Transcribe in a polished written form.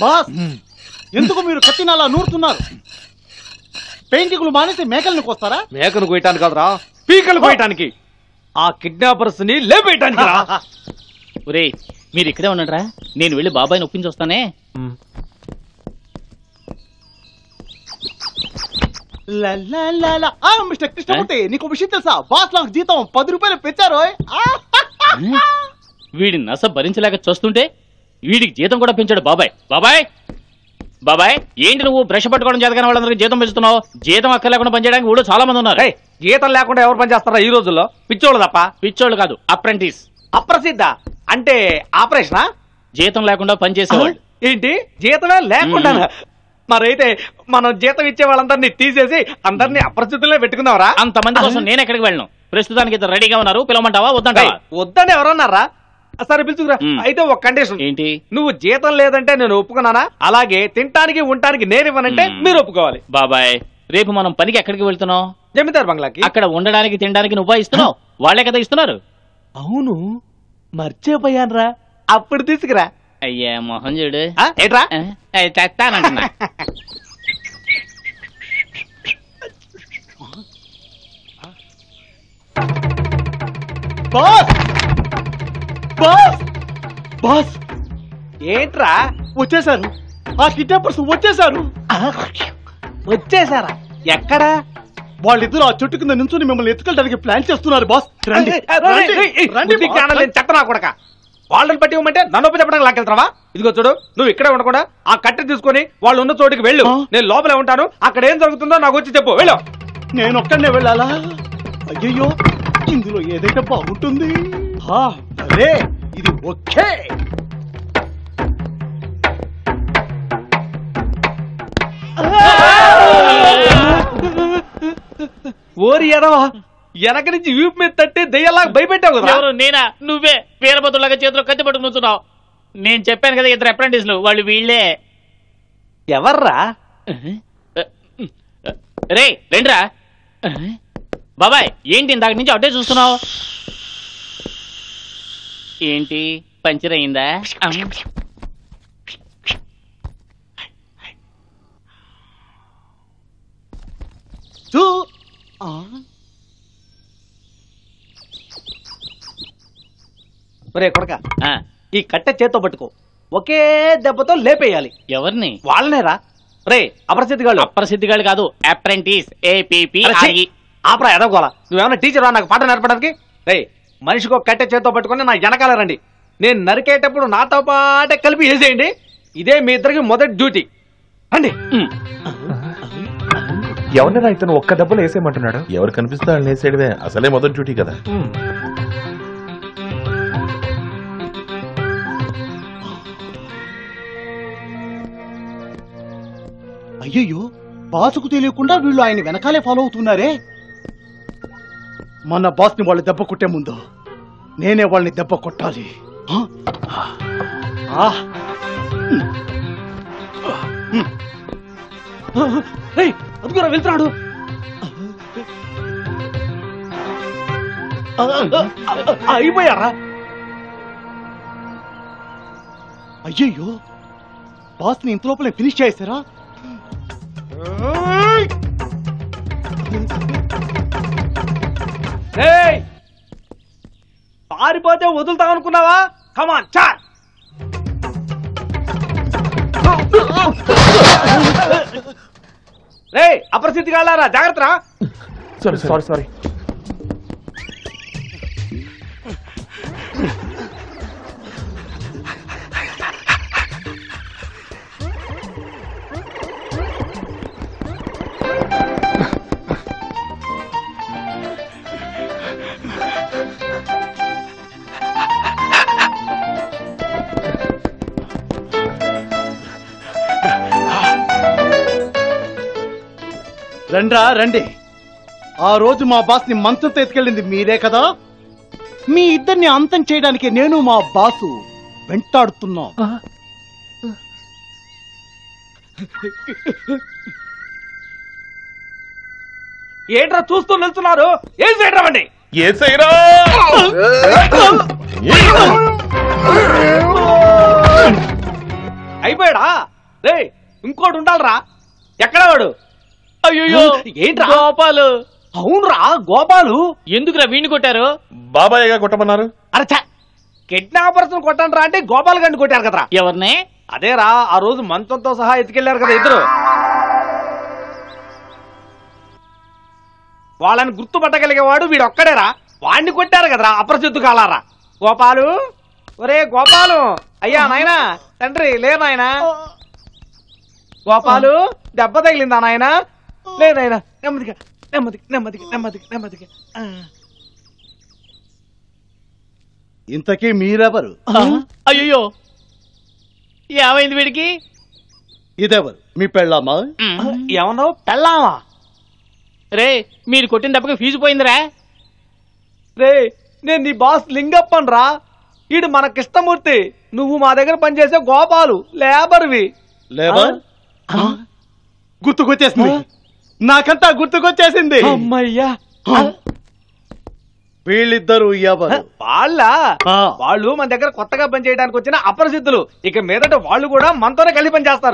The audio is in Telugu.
బాస్ ఎందుకు మీరు కత్తిని అలా నూరుతున్నారు? పెయింటింగ్లు మానేసి మేకలను కోస్తారా? మేకను కోయటానికి కాదురా, పీకలు కోయటానికి, ఆ కిడ్నాపర్స్ ని లేపేయటానికి రా. ఒరే మీరు ఇక్కడే ఉన్నారా, నేను వెళ్ళి బాబాయ్ని ఒప్పించి వస్తానే. మిస్టర్ కృష్ణమూర్తి, నీకు విషయం తెలుసా? బాస్ నాకు జీతం 10 రూపాయలు పెంచారు. వీడి నస భరించలేక చూస్తుంటే వీడికి జీతం కూడా పెంచాడు బాబాయ్. బాబాయ్ బాబాయ్ ఏంటి నువ్వు బ్రష్ పట్టుకోవడం చేతగానే వాళ్ళందరికీ జీతం పెంచుతున్నావు? జీతం అక్క లేకుండా పనిచేయడానికి ఊళ్ళో చాలా మంది ఉన్నారు. జీతం లేకుండా ఎవరు పని చేస్తారా ఈ రోజుల్లో? పిచ్చోళ్ళు తప్ప. పిచ్చోళ్ళు కాదు, అప్రెంటిస్. అప్రసిద్ధ అంటే ఆపరేషనా? జీతం లేకుండా పనిచేసేవాళ్ళు. ఏంటి జీతమే లేకుండా? మరైతే మనం జీతం ఇచ్చే వాళ్ళందరినీ తీసేసి అందరినీ అప్రసిద్ధులే పెట్టుకుందావరా? అంతమంది కోసం నేను ఎక్కడికి వెళ్ళను. ప్రస్తుతానికి ఇద్దరు రెడీగా ఉన్నారు, పిలవమంటావా వద్దంటావా? వద్దని ఎవరన్నారా? సరే పిలుచుకురా. అయితే ఒక కండిషన్. ఏంటి? నువ్వు జీతం లేదంటే నేను ఒప్పుకున్నానా, అలాగే తినటానికి ఉండటానికి నేను ఇవ్వనంటే మీరు ఒప్పుకోవాలి. బాబాయ్ రేపు మనం పనికి ఎక్కడికి వెళ్తున్నావు? జమీందార్ బంగ్లాకి. అక్కడ ఉండడానికి తినడానికి నువ్వా ఇస్తున్నావు? వాళ్లే కదా ఇస్తున్నారు. అవును మర్చిపోయానురా, అప్పుడు తీసుకురా. అయ్యా మొహం చూడు. ఏట్రా చెప్తానంటున్నా. బాస్ బాస్ బాస్ ఏంట్రా? వచ్చేసారు, ఆ కిడ్నాపర్స్ వచ్చేసారు. వచ్చేసారా? ఎక్కడా? వాళ్ళిద్దరు ఆ చెట్టు కింద నుంచుని మిమ్మల్ని ఎత్తుకెళ్ళడానికి ప్లాన్ చేస్తున్నారు బాస్. రండి చెత్తనా కొడక, వాళ్ళని పట్టి ఇవ్వమంటే నన్ను ఒప్పి చెప్పడానికి లాకెళ్తావా? ఇదిగో చూడు, నువ్వు ఇక్కడే ఉండకుండా ఆ కట్టె తీసుకొని వాళ్ళు ఉన్న చోటుకి వెళ్ళు. నేను లోపలే ఉంటాను, అక్కడ ఏం జరుగుతుందో నాకు వచ్చి చెప్పు. వెళ్ళు. నేను ఒక్కడనే వెళ్ళాలా? అయ్యో ఇందులో ఏదైతే బాగుంటుంది. అరే ఇది ఓకే. ఓరి ఎడవా, వెనక నుంచి వీపు మీద తట్టి దెయ్యలా భయపెట్టావు కదా. ఎవరు? నేనా? నువ్వే వీరభద్రులాగా చేతిలో కత్తి పట్టుకుని కూర్చున్నావు. నేను చెప్పాను కదా ఇద్దరు అప్రెంటిస్లు, వాళ్ళు వీళ్ళే. ఎవర్రా? రే రండిరా. బాబాయ్ ఏంటి ఇందాక నుంచి అడ్డే చూస్తున్నావు? ఏంటి పంచర్ అయిందా? ఒరే కొడక, ఈ కట్టె చేత్తో పట్టుకో, ఒకే దెబ్బతో లేపేయాలి. ఎవరిని? వాళ్ళనేరా. రే అప్రసిద్ధిగాళ్ళు. అప్రసిద్ధిగాళ్ళు కాదు, అప్రెంటిస్. ఏపీపీ. ఆపరా ఎదగోలా, నువ్వేమన్నా టీచర్ నాకు పాట నేర్పడానికి? రే మనిషికి ఒక కట్టె చేత్తో పట్టుకుని నా వెనకాల రండి. నేను నరికేటప్పుడు నాతో పాటే కలిపి వేసేయండి. ఇదే మీ ఇద్దరికి మొదటి డ్యూటీ. రండి. ఎవరినైనా ఇతను ఒక్క దెబ్బలు వేసేయమంటున్నాడు? ఎవరు కనిపిస్తే వాళ్ళు వేసేయడమే అసలే మొదటి డ్యూటీ కదా. అయ్యయ్యో బాసుకు తెలియకుండా వీళ్ళు ఆయన వెనకాలే ఫాలో అవుతున్నారే. మన బాస్ ని వాళ్ళు దెబ్బ కొట్టే ముందు నేనే వాళ్ళని దెబ్బ కొట్టాలి. అదిగోరా వెళ్తున్నాడు. అయిపోయారా? అయ్యయ్యో బాస్ ని ఇంత లోపలే ఫినిష్ చేసారా? పారిపోతే వదులుతావు అనుకున్నావా? కమాన్ చార్. రే అప్రసిద్ధిగా వెళ్ళారా, జాగ్రత్త. సారీ. రండ్రా రండి. ఆ రోజు మా బాస్ ని మంచంతో ఎత్తుకెళ్ళింది మీరే కదా. మీ ఇద్దరిని అంతం చేయడానికి నేను మా బాసు వెంటాడుతున్నాం. ఏంట్రా చూస్తూ నిల్చున్నారు? ఏం చేయడం? అయిపోయాడా? రే ఇంకోటి ఉండాలిరా. ఎక్కడ వాడు? అయ్యో ఏంట్రా? గోపాలు. అవునరా గోపాలు. ఎందుకురా వీణ్ణి కొట్టారు? బాబాయ్గా కొట్టమన్నారు. అరచా కిడ్నాపర్స్ కొట్టండిరా అంటే గోపాల్ గండి కొట్టారు కదరా. ఎవరిని? అదేరా ఆ రోజు మంచంతో సహా ఎత్తుకెళ్లారు కదా ఇద్దరు. వాళ్ళని గుర్తుపట్టగలిగేవాడు వీడొక్కడేరా. వాడిని కొట్టారు కదరా అప్రసిద్ధు కాలారా. గోపాలు, ఒరే గోపాలు. అయ్యా నాయనా, తండ్రి లే నాయనా. గోపాలు, దెబ్బ తగిలిందా నాయనా? లే నాయనా, నెమ్మదిగా నెమ్మదిగా నెమ్మదిగా నెమ్మదిగా నెమ్మదిగా. ఇంతకీ మీరెవరు? అయ్యో ఏమైంది వీడికి? ఇదెవరు? మీ పెళ్ళామా? ఏమన్నావు? పెళ్ళామా? రే మీరు కొట్టిన దెబ్బకి ఫీజు పోయిందిరా. రే నేను నీ బాస్ లింగప్పన్ రా. ఈడు మన కృష్ణమూర్తి. నువ్వు మా దగ్గర పనిచేసే గోపాలు లేబర్వి. లేబర్? గుర్తుకొచ్చేసింది, నాకంతా గుర్తుకొచ్చేసింది. అమ్మయ్యా. వీళ్ళిద్దరు ఎవరు? వాళ్ళు మన దగ్గర కొత్తగా పనిచేయడానికి వచ్చిన అప్రసిద్ధులు. ఇక మీదట వాళ్ళు కూడా మనతోనే కలిసి పనిచేస్తారు.